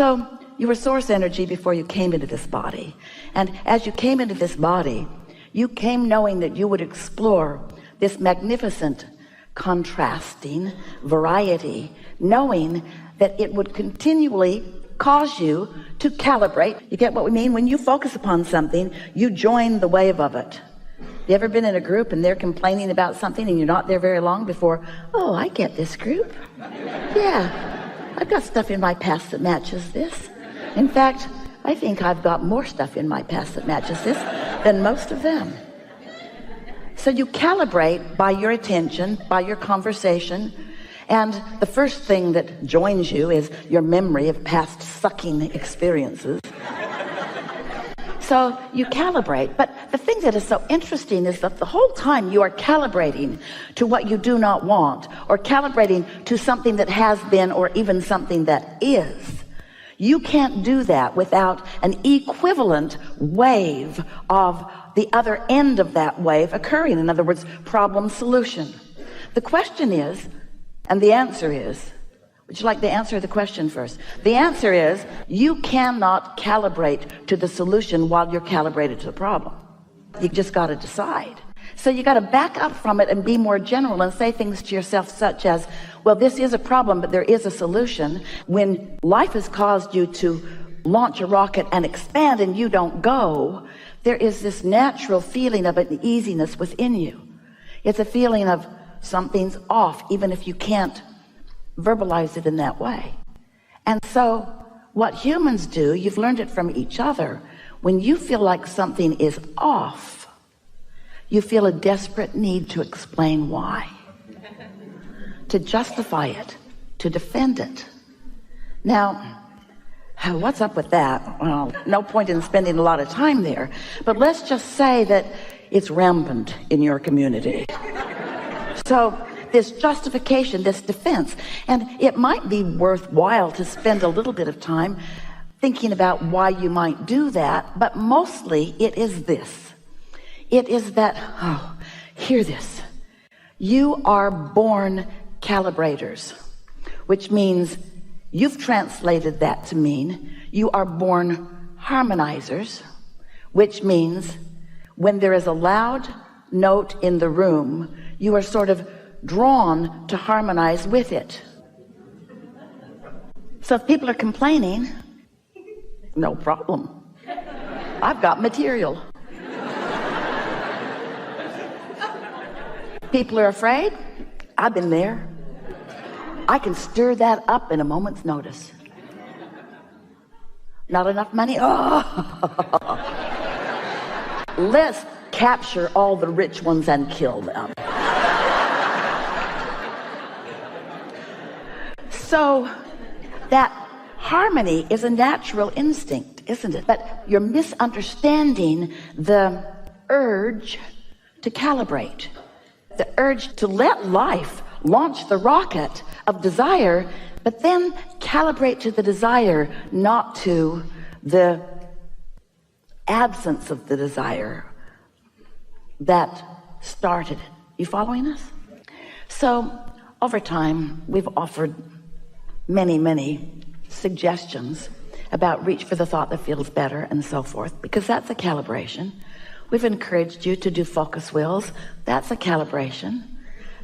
So you were source energy before you came into this body. And as you came into this body, you came knowing that you would explore this magnificent contrasting variety, knowing that it would continually cause you to calibrate. You get what we mean? When you focus upon something, you join the wave of it. You ever been in a group and they're complaining about something and you're not there very long before, oh, I get this group. Yeah, I've got stuff in my past that matches this. In fact, I think I've got more stuff in my past that matches this than most of them. So you calibrate by your attention, by your conversation, and the first thing that joins you is your memory of past sucking experiences. So you calibrate, but the thing that is so interesting is that the whole time you are calibrating to what you do not want, or calibrating to something that has been, or even something that is. You can't do that without an equivalent wave of the other end of that wave occurring. In other words, problem solution. The question is, and the answer is, would you like to answer the question first? The answer is, you cannot calibrate to the solution while you're calibrated to the problem. You just got to decide. So you got to back up from it and be more general and say things to yourself such as, well, this is a problem, but there is a solution. When life has caused you to launch a rocket and expand and you don't go, there is this natural feeling of an easiness within you. It's a feeling of something's off, even if you can't verbalize it in that way. And so what humans do, you've learned it from each other, when you feel like something is off, you feel a desperate need to explain why, to justify it, to defend it. Now, what's up with that? Well, no point in spending a lot of time there, but let's just say that it's rampant in your community. So this justification, this defense, and it might be worthwhile to spend a little bit of time thinking about why you might do that, but mostly it is this. It is that, hear this. You are born calibrators, which means you've translated that to mean you are born harmonizers, which means when there is a loud note in the room, you are sort of drawn to harmonize with it. So if people are complaining, no problem. I've got material. People are afraid. I've been there. I can stir that up in a moment's notice. Not enough money? Oh. Let's capture all the rich ones and kill them. So that harmony is a natural instinct, isn't it? But you're misunderstanding the urge to calibrate, the urge to let life launch the rocket of desire, but then calibrate to the desire, not to the absence of the desire that started it. You following us? So over time, we've offered many suggestions about reach for the thought that feels better and so forth, because that's a calibration. We've encouraged you to do focus wheels. That's a calibration.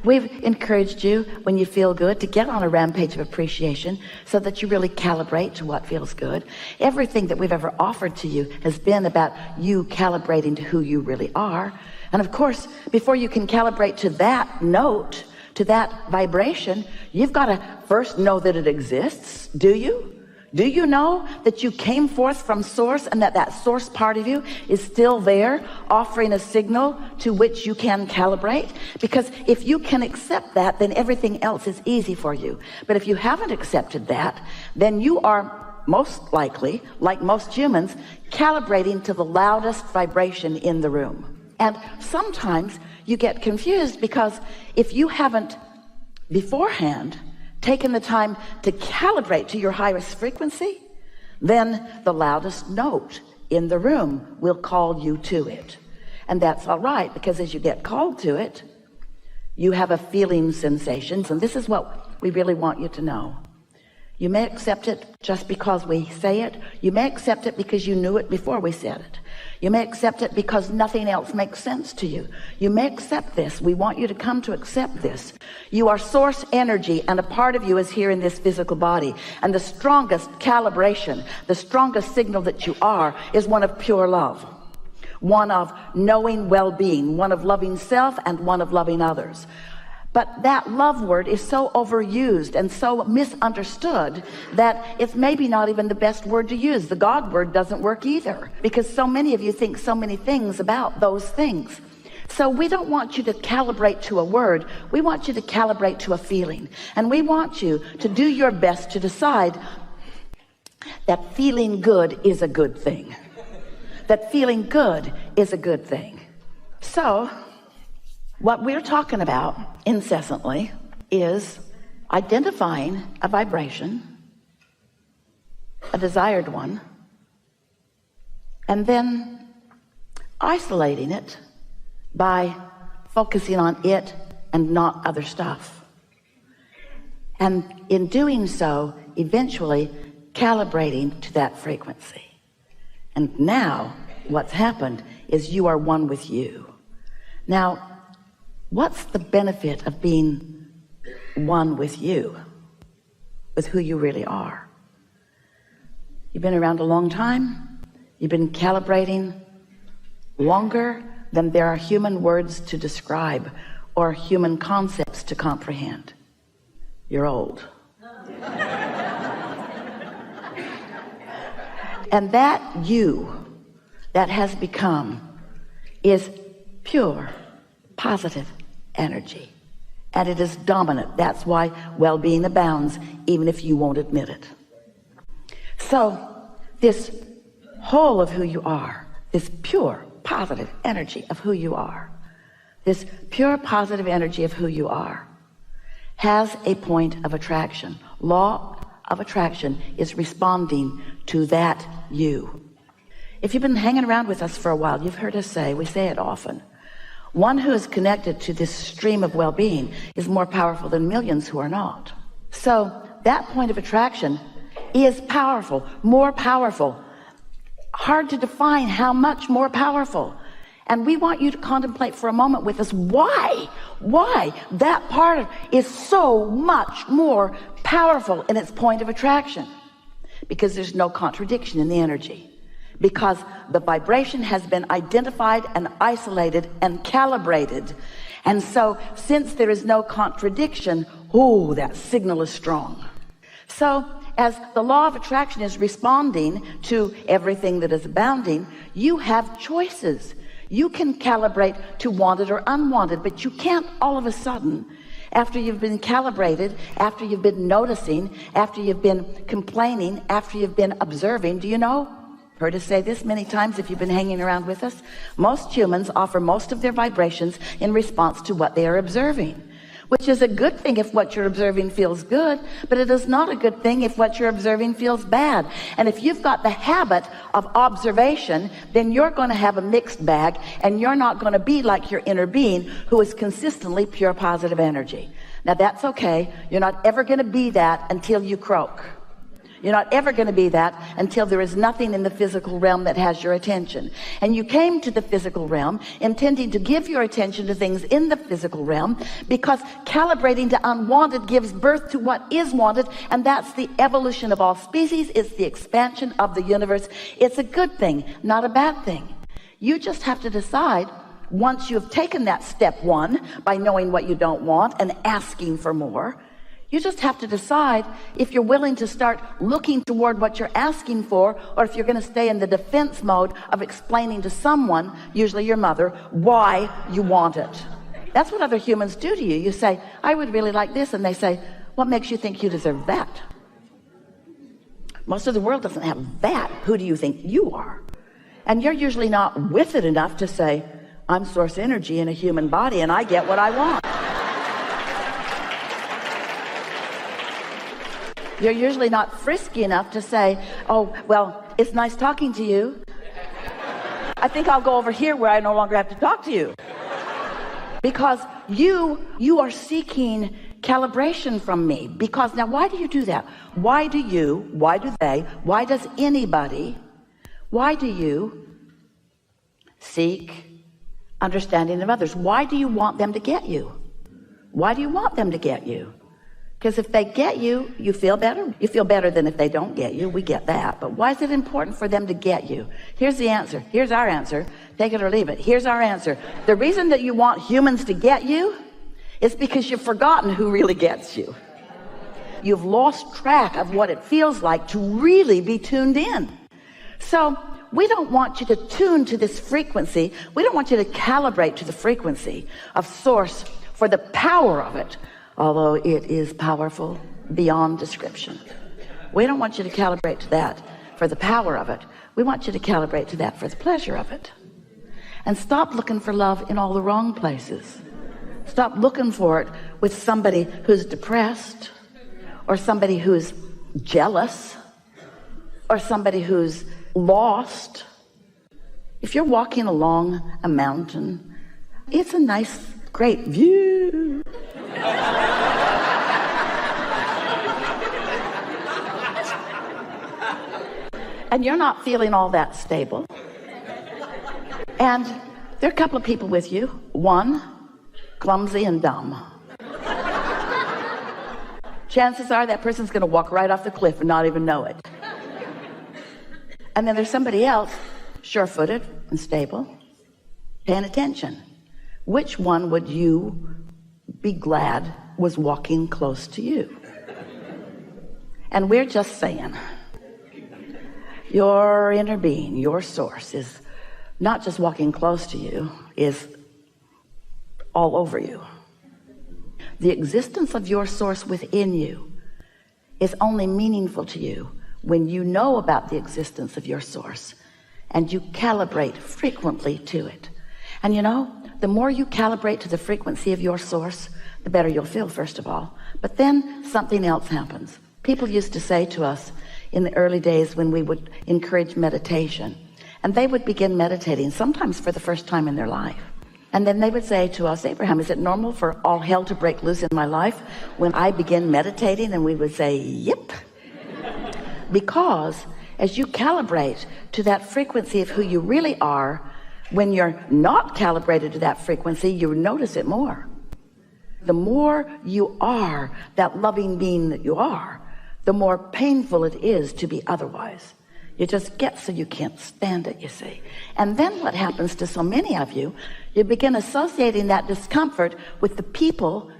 We've encouraged you, when you feel good, to get on a rampage of appreciation so that you really calibrate to what feels good. Everything that we've ever offered to you has been about you calibrating to who you really are. And of course, before you can calibrate to that note, to that vibration, you've got to first know that it exists. Do you? Do you know that you came forth from source and that that source part of you is still there, offering a signal to which you can calibrate? Because if you can accept that, then everything else is easy for you. But if you haven't accepted that, then you are most likely, like most humans, calibrating to the loudest vibration in the room. And sometimes you get confused, because if you haven't beforehand taken the time to calibrate to your highest frequency, then the loudest note in the room will call you to it. And that's all right, because as you get called to it, you have a feeling sensations. And this is what we really want you to know. You may accept it just because we say it. You may accept it because you knew it before we said it. You may accept it because nothing else makes sense to you. You may accept this. We want you to come to accept this. You are source energy, and a part of you is here in this physical body. And the strongest calibration, the strongest signal that you are, is one of pure love. One of knowing well-being, one of loving self, and one of loving others. But that love word is so overused and so misunderstood that it's maybe not even the best word to use. The God word doesn't work either, because so many of you think so many things about those things. So we don't want you to calibrate to a word. We want you to calibrate to a feeling. And we want you to do your best to decide that feeling good is a good thing. That feeling good is a good thing. So what we're talking about incessantly is identifying a vibration, a desired one, and then isolating it by focusing on it and not other stuff. And in doing so, eventually calibrating to that frequency. And now what's happened is you are one with you. Now, what's the benefit of being one with you, with who you really are? You've been around a long time. You've been calibrating longer than there are human words to describe or human concepts to comprehend. You're old. And that you that has become is pure, positive energy. And it is dominant. That's why well-being abounds, even if you won't admit it. So this whole of who you are, this pure, positive energy of who you are, this pure, positive energy of who you are, has a point of attraction. Law of attraction is responding to that you. If you've been hanging around with us for a while, you've heard us say, we say it often, one who is connected to this stream of well-being is more powerful than millions who are not. So that point of attraction is powerful, more powerful. Hard to define how much more powerful. And we want you to contemplate for a moment with us why that part is so much more powerful in its point of attraction. Because there's no contradiction in the energy. Because the vibration has been identified and isolated and calibrated. And so since there is no contradiction, that signal is strong. So as the law of attraction is responding to everything that is abounding, you have choices. You can calibrate to wanted or unwanted, but you can't all of a sudden, after you've been calibrated, after you've been noticing, after you've been complaining, after you've been observing. Do you know? Heard us say this many times if you've been hanging around with us. Most humans offer most of their vibrations in response to what they are observing, which is a good thing if what you're observing feels good, but it is not a good thing if what you're observing feels bad. And if you've got the habit of observation, then you're going to have a mixed bag, and you're not going to be like your inner being who is consistently pure positive energy. Now that's okay. You're not ever going to be that until you croak. You're not ever going to be that until there is nothing in the physical realm that has your attention. And you came to the physical realm intending to give your attention to things in the physical realm, because calibrating to unwanted gives birth to what is wanted, and that's the evolution of all species. It's the expansion of the universe. It's a good thing, not a bad thing. You just have to decide, once you've taken that step one by knowing what you don't want and asking for more, you just have to decide if you're willing to start looking toward what you're asking for, or if you're going to stay in the defense mode of explaining to someone, usually your mother, why you want it. That's what other humans do to you. You say, I would really like this, and they say, what makes you think you deserve that? Most of the world doesn't have that. Who do you think you are? And you're usually not with it enough to say, I'm source energy in a human body, and I get what I want. You're usually not frisky enough to say, oh, well, it's nice talking to you. I think I'll go over here where I no longer have to talk to you. Because you are seeking calibration from me. Because now, why do you do that? Why do you, why do they, why does anybody, why do you seek understanding of others? Why do you want them to get you? Why do you want them to get you? Because if they get you, you feel better. You feel better than if they don't get you. We get that. But why is it important for them to get you? Here's the answer. Here's our answer. Take it or leave it. Here's our answer. The reason that you want humans to get you is because you've forgotten who really gets you. You've lost track of what it feels like to really be tuned in. So we don't want you to tune to this frequency. We don't want you to calibrate to the frequency of source for the power of it, although it is powerful beyond description. We don't want you to calibrate to that for the power of it. We want you to calibrate to that for the pleasure of it. And stop looking for love in all the wrong places. Stop looking for it with somebody who's depressed, or somebody who's jealous, or somebody who's lost. If you're walking along a mountain, it's a nice, great view. And you're not feeling all that stable. And there are a couple of people with you. One, clumsy and dumb. Chances are that person's going to walk right off the cliff and not even know it. And then there's somebody else, sure-footed and stable, paying attention. Which one would you be glad was walking close to you? And we're just saying, your inner being, your source, is not just walking close to you, is all over you. The existence of your source within you is only meaningful to you when you know about the existence of your source and you calibrate frequently to it. And you know, the more you calibrate to the frequency of your source, the better you'll feel, first of all. But then something else happens. People used to say to us in the early days when we would encourage meditation, and they would begin meditating, sometimes for the first time in their life. And then they would say to us, Abraham, is it normal for all hell to break loose in my life when I begin meditating? And we would say, yep. Because as you calibrate to that frequency of who you really are, when you're not calibrated to that frequency, you notice it more. The more you are that loving being that you are, the more painful it is to be otherwise. You just get so you can't stand it, you see. And then what happens to so many of you, you begin associating that discomfort with the people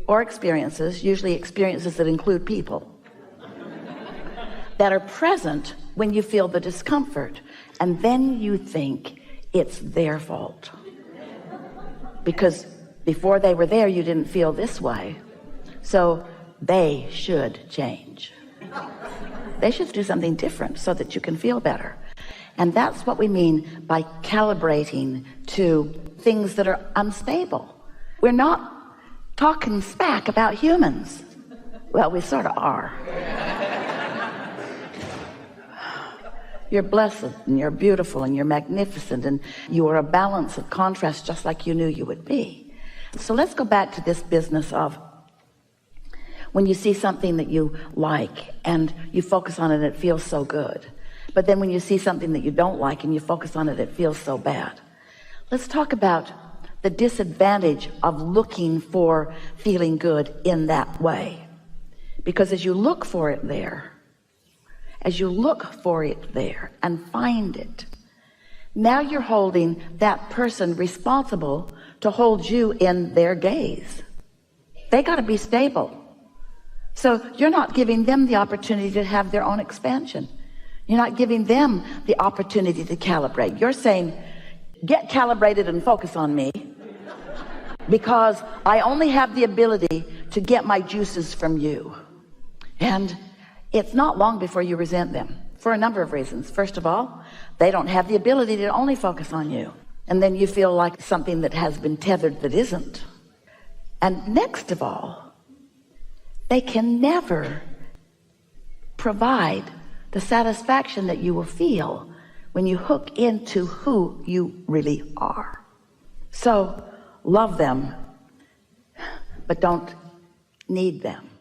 or experiences, usually experiences that include people, that are present when you feel the discomfort. And then you think it's their fault. Because before they were there, you didn't feel this way. So they should change. They should do something different so that you can feel better. And that's what we mean by calibrating to things that are unstable. We're not talking smack about humans. Well, we sort of are. You're blessed and you're beautiful and you're magnificent and you are a balance of contrast just like you knew you would be. So let's go back to this business of when you see something that you like and you focus on it, it feels so good. But then when you see something that you don't like and you focus on it, it feels so bad. Let's talk about the disadvantage of looking for feeling good in that way. Because as you look for it there, and find it, now you're holding that person responsible to hold you in their gaze. They got to be stable. So you're not giving them the opportunity to have their own expansion. You're not giving them the opportunity to calibrate. You're saying, get calibrated and focus on me because I only have the ability to get my juices from you. And it's not long before you resent them for a number of reasons. First of all, they don't have the ability to only focus on you. And then you feel like something that has been tethered that isn't. And next of all, they can never provide the satisfaction that you will feel when you hook into who you really are. So love them, but don't need them.